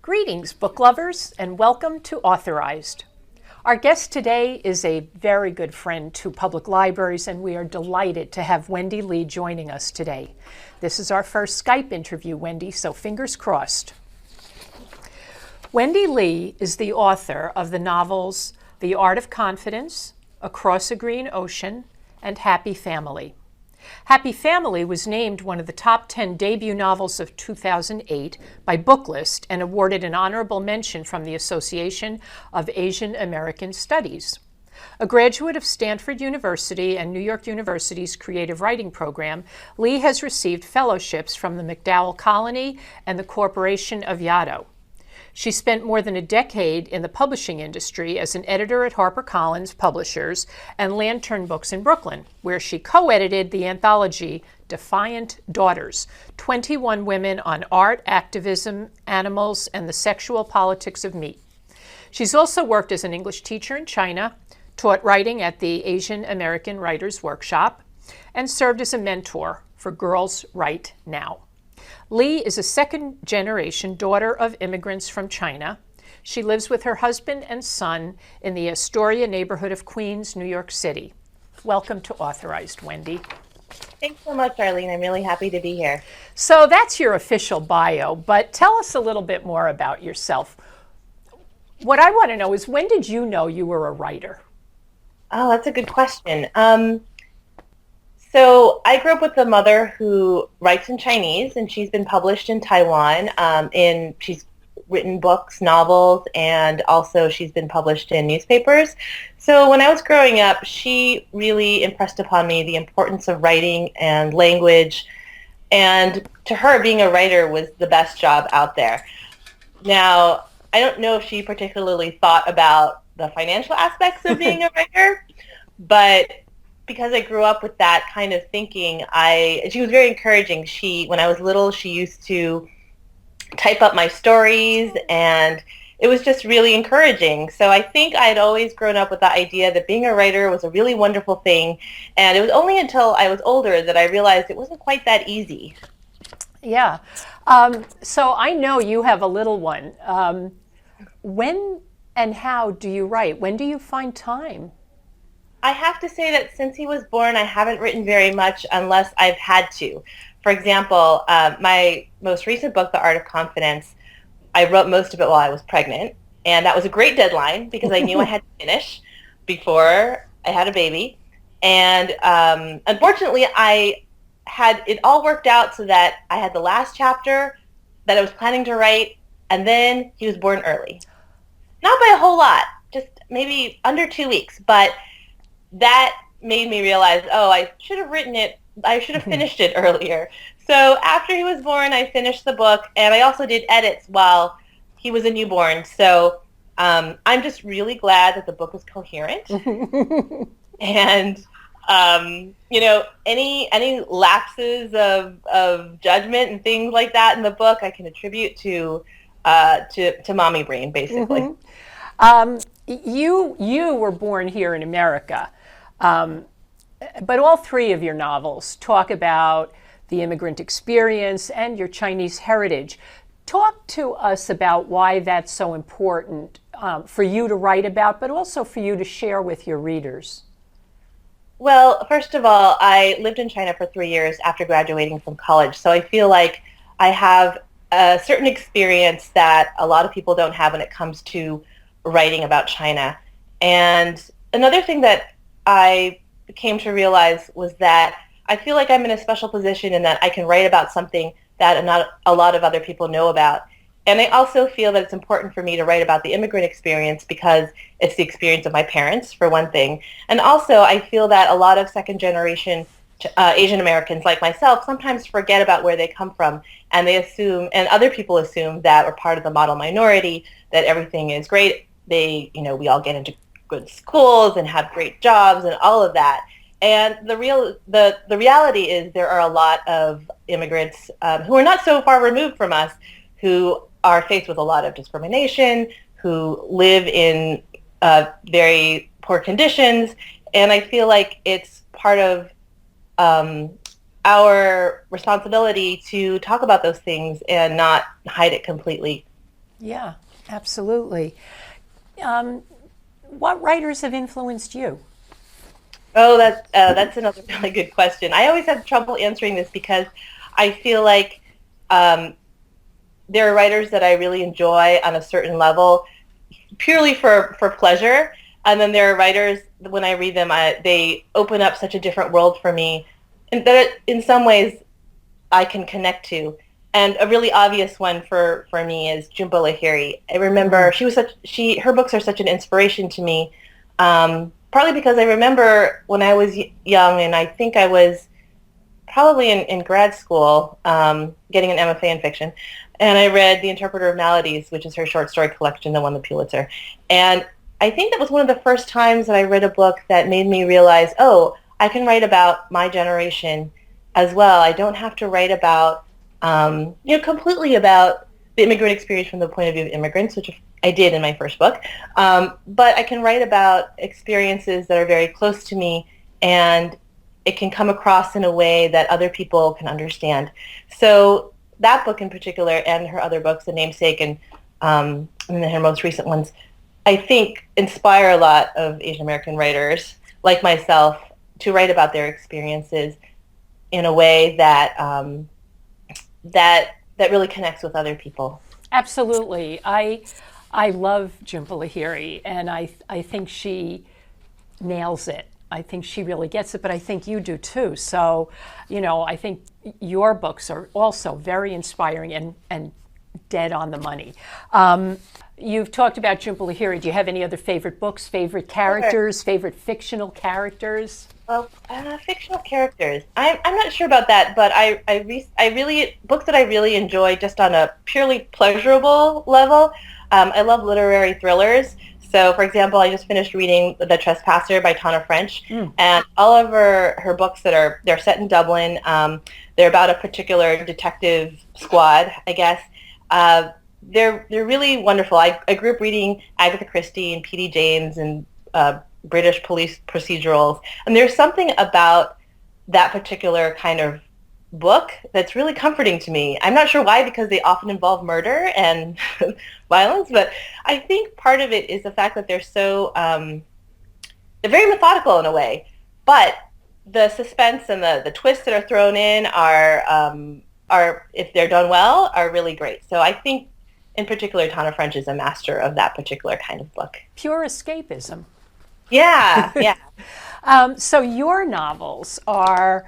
Greetings, book lovers, and welcome to Author-ized. Our guest today is a very good friend to public libraries, and we are delighted to have Wendy Lee joining us today. This is our first Skype interview, Wendy, so fingers crossed. Wendy Lee is the author of the novels The Art of Confidence, Across a Green Ocean, and Happy Family. Happy Family was named one of the top 10 debut novels of 2008 by Booklist and awarded an honorable mention from the Association of Asian American Studies. A graduate of Stanford University and New York University's creative writing program, Lee has received fellowships from the MacDowell Colony and the Corporation of Yaddo. She spent more than a decade in the publishing industry as an editor at HarperCollins Publishers and Lantern Books in Brooklyn, where she co-edited the anthology Defiant Daughters, 21 Women on Art, Activism, Animals, and the Sexual Politics of Meat. She's also worked as an English teacher in China, taught writing at the Asian American Writers Workshop, and served as a mentor for Girls Write Now. Lee is a second-generation daughter of immigrants from China. She lives with her husband and son in the Astoria neighborhood of Queens, New York City. Welcome to Author-ized, Wendy. Thanks so much, Arlene. I'm really happy to be here. So that's your official bio, but tell us a little bit more about yourself. What I want to know is, when did you know you were a writer? Oh, that's a good question. So I grew up with a mother who writes in Chinese, and she's been published in Taiwan. She's written books, novels, and also she's been published in newspapers. So when I was growing up, she really impressed upon me the importance of writing and language. And to her, being a writer was the best job out there. Now, I don't know if she particularly thought about the financial aspects of being a writer, but because I grew up with that kind of thinking, she was very encouraging. When I was little, she used to type up my stories, and it was just really encouraging. So I think I'd always grown up with the idea that being a writer was a really wonderful thing, and it was only until I was older that I realized it wasn't quite that easy. Yeah. So I know you have a little one. When and how do you write? When do you find time? I have to say that since he was born, I haven't written very much unless I've had to. For example, my most recent book, The Art of Confidence, I wrote most of it while I was pregnant, and that was a great deadline because I knew I had to finish before I had a baby. And unfortunately, I had it all worked out so that I had the last chapter that I was planning to write, and then he was born early. Not by a whole lot, just maybe under 2 weeks, but that made me realize, I should have finished it earlier. So after he was born, I finished the book, and I also did edits while he was a newborn. So I'm just really glad that the book is coherent. And, any lapses of judgment and things like that in the book, I can attribute to mommy brain, basically. You were born here in America. But all three of your novels talk about the immigrant experience and your Chinese heritage. Talk to us about why that's so important for you to write about, but also for you to share with your readers. Well, first of all, I lived in China for 3 years after graduating from college, so I feel like I have a certain experience that a lot of people don't have when it comes to writing about China. And another thing that I came to realize was that I feel like I'm in a special position in that I can write about something that not a lot of other people know about. And I also feel that it's important for me to write about the immigrant experience because it's the experience of my parents, for one thing. And also, I feel that a lot of second-generation Asian Americans like myself sometimes forget about where they come from, and they assume, and other people assume, that we're part of the model minority, that everything is great. We all get into good schools and have great jobs and all of that. And the reality is there are a lot of immigrants who are not so far removed from us who are faced with a lot of discrimination, who live in very poor conditions. And I feel like it's part of our responsibility to talk about those things and not hide it completely. Yeah, absolutely. What writers have influenced you? Oh, that's another really good question. I always have trouble answering this because I feel like um, there are writers that I really enjoy on a certain level, purely for pleasure, and then there are writers when I read them, they open up such a different world for me, and that in some ways I can connect to. And a really obvious one for me is Jhumpa Lahiri. I remember her books are such an inspiration to me, partly because I remember when I was young, and I think I was probably in grad school, getting an MFA in fiction, and I read The Interpreter of Maladies, which is her short story collection that won the Pulitzer. And I think that was one of the first times that I read a book that made me realize, oh, I can write about my generation as well. I don't have to write about, completely about the immigrant experience from the point of view of immigrants, which I did in my first book. But I can write about experiences that are very close to me, and it can come across in a way that other people can understand. So that book in particular, and her other books, The Namesake, and her most recent ones, I think inspire a lot of Asian American writers like myself to write about their experiences in a way that that really connects with other people. Absolutely. I love Jhumpa Lahiri, and I think she nails it. I think she really gets it, but I think you do too. So, I think your books are also very inspiring and dead on the money. You've talked about Jhumpa Lahiri. Do you have any other favorite books, favorite characters, favorite fictional characters? Well, fictional characters. I'm not sure about that, but I really books that I really enjoy just on a purely pleasurable level. I love literary thrillers. So, for example, I just finished reading The Trespasser by Tana French, and all of her books they're set in Dublin. They're about a particular detective squad, I guess. They're really wonderful. I grew up reading Agatha Christie and P.D. James and British police procedurals, and there's something about that particular kind of book that's really comforting to me. I'm not sure why, because they often involve murder and violence, but I think part of it is the fact that they're they're very methodical in a way, but the suspense and the twists that are thrown in are, if they're done well, are really great. So I think in particular Tana French is a master of that particular kind of book. Pure escapism. Yeah, yeah. So your novels are,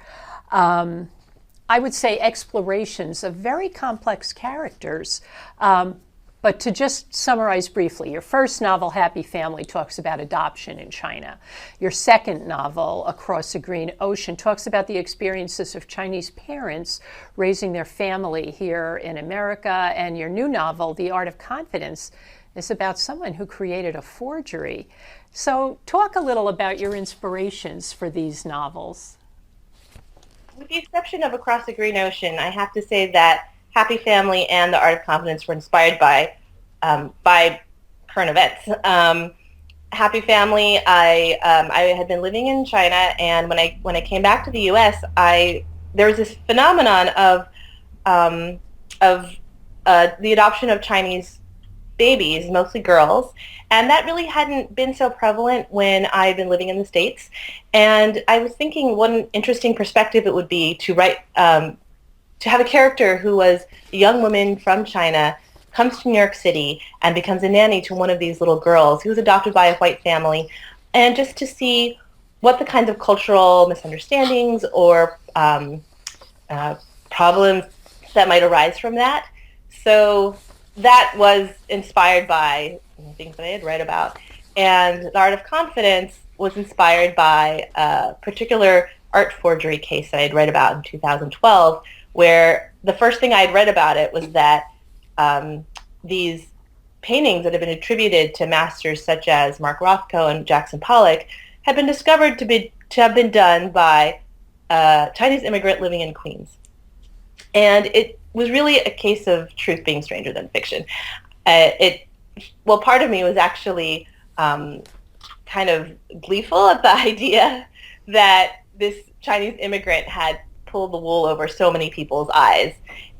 I would say, explorations of very complex characters. But to just summarize briefly, your first novel, Happy Family, talks about adoption in China. Your second novel, Across a Green Ocean, talks about the experiences of Chinese parents raising their family here in America. And your new novel, The Art of Confidence, is about someone who created a forgery. So talk a little about your inspirations for these novels. With the exception of Across the Green Ocean, I have to say that Happy Family and The Art of Confidence were inspired by current events. Happy Family, I had been living in China, and when I came back to the U.S., there was this phenomenon of the adoption of Chinese babies, mostly girls, and that really hadn't been so prevalent when I had been living in the States. And I was thinking what an interesting perspective it would be to write, to have a character who was a young woman from China, comes to New York City and becomes a nanny to one of these little girls who was adopted by a white family, and just to see what the kinds of cultural misunderstandings or problems that might arise from that. So that was inspired by things that I had read about. And The Art of Confidence was inspired by a particular art forgery case that I had read about in 2012, where the first thing I had read about it was that these paintings that have been attributed to masters such as Mark Rothko and Jackson Pollock had been discovered to have been done by a Chinese immigrant living in Queens. And it was really a case of truth being stranger than fiction. Part of me was actually kind of gleeful at the idea that this Chinese immigrant had pulled the wool over so many people's eyes.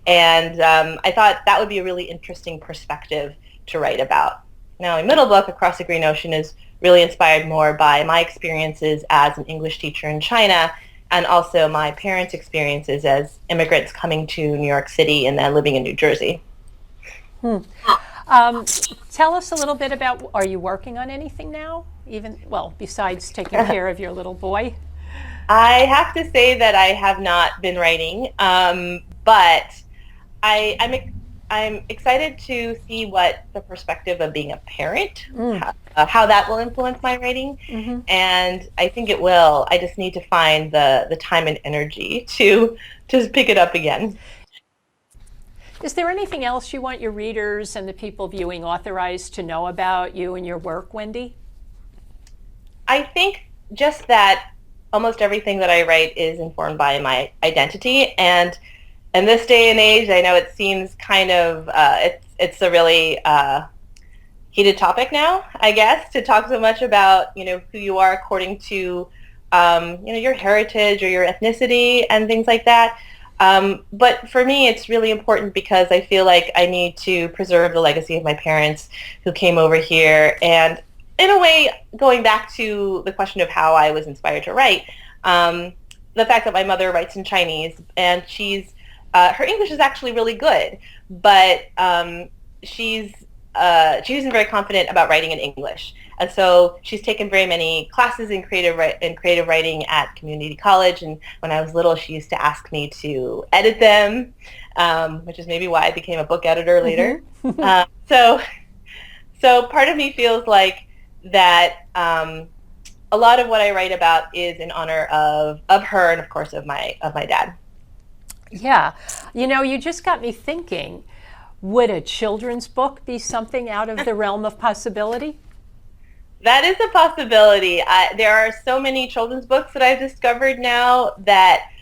And I thought that would be a really interesting perspective to write about. Now, my middle book, Across the Green Ocean, is really inspired more by my experiences as an English teacher in China and also my parents' experiences as immigrants coming to New York City and then living in New Jersey. Tell us a little bit about, are you working on anything now? Besides taking care of your little boy? I have to say that I have not been writing, but I'm excited to see what the perspective of being a parent, how that will influence my writing, and I think it will. I just need to find the time and energy to pick it up again. Is there anything else you want your readers and the people viewing Author-ized to know about you and your work, Wendy? I think just that almost everything that I write is informed by my identity, and in this day and age, I know it seems kind of it's a really heated topic now, I guess, to talk so much about who you are according to your heritage or your ethnicity and things like that. But for me, it's really important because I feel like I need to preserve the legacy of my parents who came over here, and in a way, going back to the question of how I was inspired to write, the fact that my mother writes in Chinese, and her English is actually really good, but she isn't very confident about writing in English. And so she's taken very many classes in creative writing at community college, and when I was little, she used to ask me to edit them, which is maybe why I became a book editor later. So part of me feels like that a lot of what I write about is in honor of her and, of course, of my dad. Yeah. You just got me thinking, would a children's book be something out of the realm of possibility? That is a possibility. There are so many children's books that I've discovered now that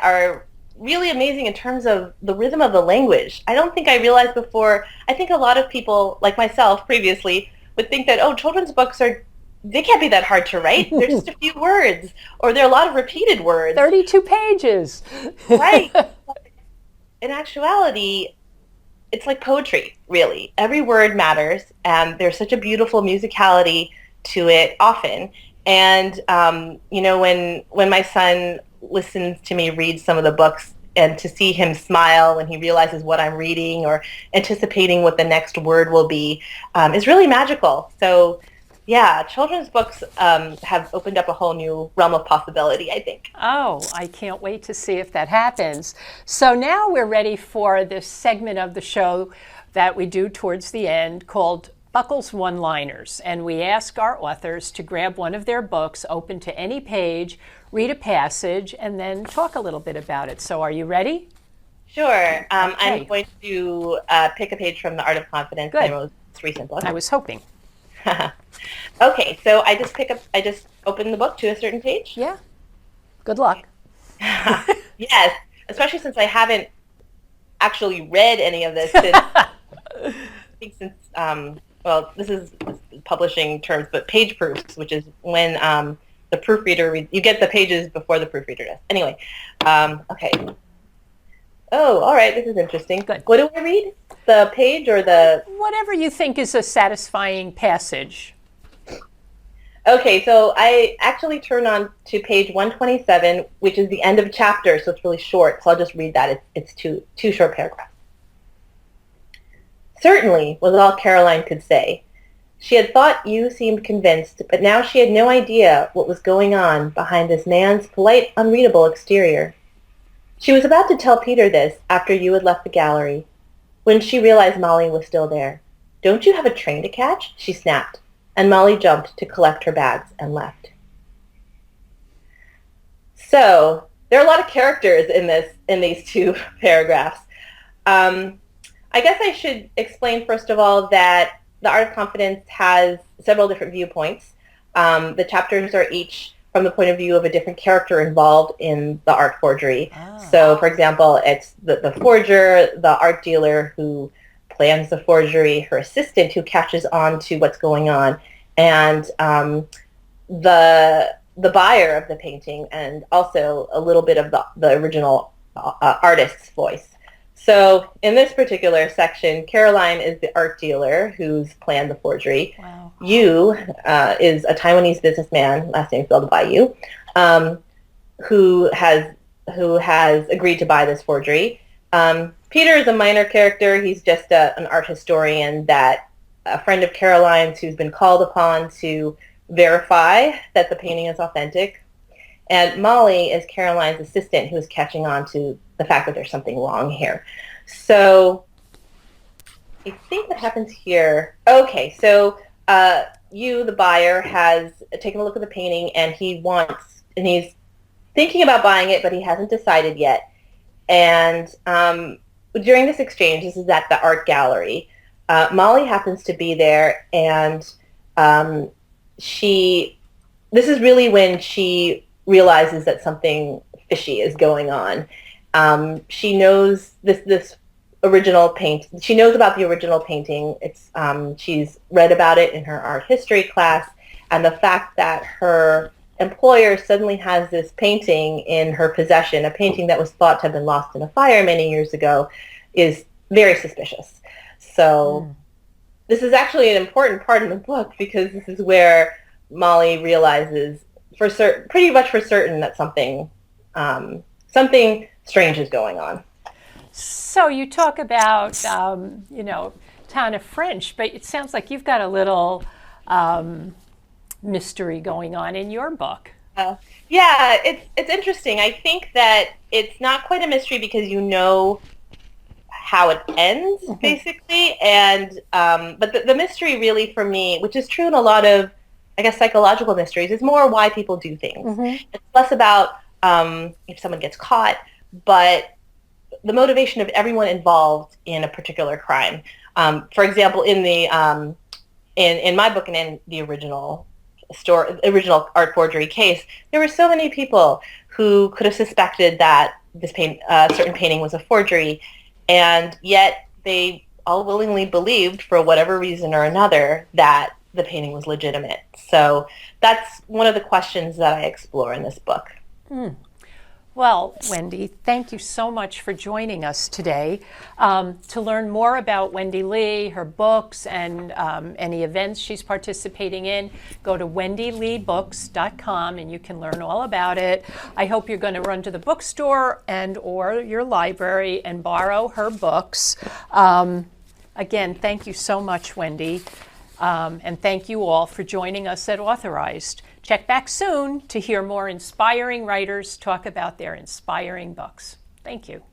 are really amazing in terms of the rhythm of the language. I don't think I realized before. I think a lot of people, like myself previously, would think that, children's books they can't be that hard to write. They're just a few words, or there are a lot of repeated words. 32 pages. Right. In actuality, it's like poetry, really. Every word matters, and there's such a beautiful musicality to it often. And, when my son listens to me read some of the books, and to see him smile when he realizes what I'm reading or anticipating what the next word will be is really magical. So, yeah, children's books have opened up a whole new realm of possibility, I think. Oh, I can't wait to see if that happens. So now we're ready for this segment of the show that we do towards the end called Buckle's One-Liners. And we ask our authors to grab one of their books, open to any page, read a passage, and then talk a little bit about it. So are you ready? Sure. Okay. I'm going to pick a page from The Art of Confidence, Good. my most recent book. I was hoping. Okay, so I just open the book to a certain page? Yeah. Good luck. Yes, especially since I haven't actually read any of this since, this is publishing terms, but page proofs, which is when the proofreader reads. You get the pages before the proofreader does. Anyway, okay. Oh, all right, this is interesting. Good. What do I read? The page or the... Whatever you think is a satisfying passage. Okay, so I actually turn on to page 127, which is the end of a chapter, so it's really short, so I'll just read that. It's two short paragraphs. Certainly, was all Caroline could say. She had thought you seemed convinced, but now she had no idea what was going on behind this man's polite, unreadable exterior. She was about to tell Peter this after you had left the gallery, when she realized Molly was still there. Don't you have a train to catch? She snapped, and Molly jumped to collect her bags and left. So there are a lot of characters in these two paragraphs. I guess I should explain first of all that The Art of Confidence has several different viewpoints. The chapters are each from the point of view of a different character involved in the art forgery. Oh. So, for example, it's the forger, the art dealer who plans the forgery, her assistant who catches on to what's going on, and the buyer of the painting, and also a little bit of the original artist's voice. So in this particular section, Caroline is the art dealer who's planned the forgery. Wow. Yu is a Taiwanese businessman, last name spelled by Yu, who has agreed to buy this forgery. Peter is a minor character. He's just an art historian that a friend of Caroline's who's been called upon to verify that the painting is authentic. And Molly is Caroline's assistant who is catching on to the fact that there's something wrong here. So I think what happens here, okay, so you, the buyer, has taken a look at the painting and he's thinking about buying it, but he hasn't decided yet. And during this exchange, this is at the art gallery, Molly happens to be there, and this is really when she realizes that something fishy is going on. She knows this original paint. She knows about the original painting. She's read about it in her art history class, and the fact that her employer suddenly has this painting in her possession, a painting that was thought to have been lost in a fire many years ago, is very suspicious. So this is actually an important part of the book, because this is where Molly realizes pretty much for certain that something strange is going on. So you talk about, Tana French, but it sounds like you've got a little mystery going on in your book. Yeah, it's interesting. I think that it's not quite a mystery because you know how it ends, basically. And but the mystery really for me, which is true in a lot of, I guess, psychological mysteries, is more why people do things. It's less about if someone gets caught, but the motivation of everyone involved in a particular crime. For example, in the in my book and in the original art forgery case, there were so many people who could have suspected that this certain painting was a forgery, and yet they all willingly believed, for whatever reason or another, that the painting was legitimate. So that's one of the questions that I explore in this book. Well, Wendy, thank you so much for joining us today. To learn more about Wendy Lee, her books, and any events she's participating in, go to wendyleebooks.com and you can learn all about it. I hope you're going to run to the bookstore or your library and borrow her books. Again, thank you so much, Wendy. And thank you all for joining us at Author-ized. Check back soon to hear more inspiring writers talk about their inspiring books. Thank you.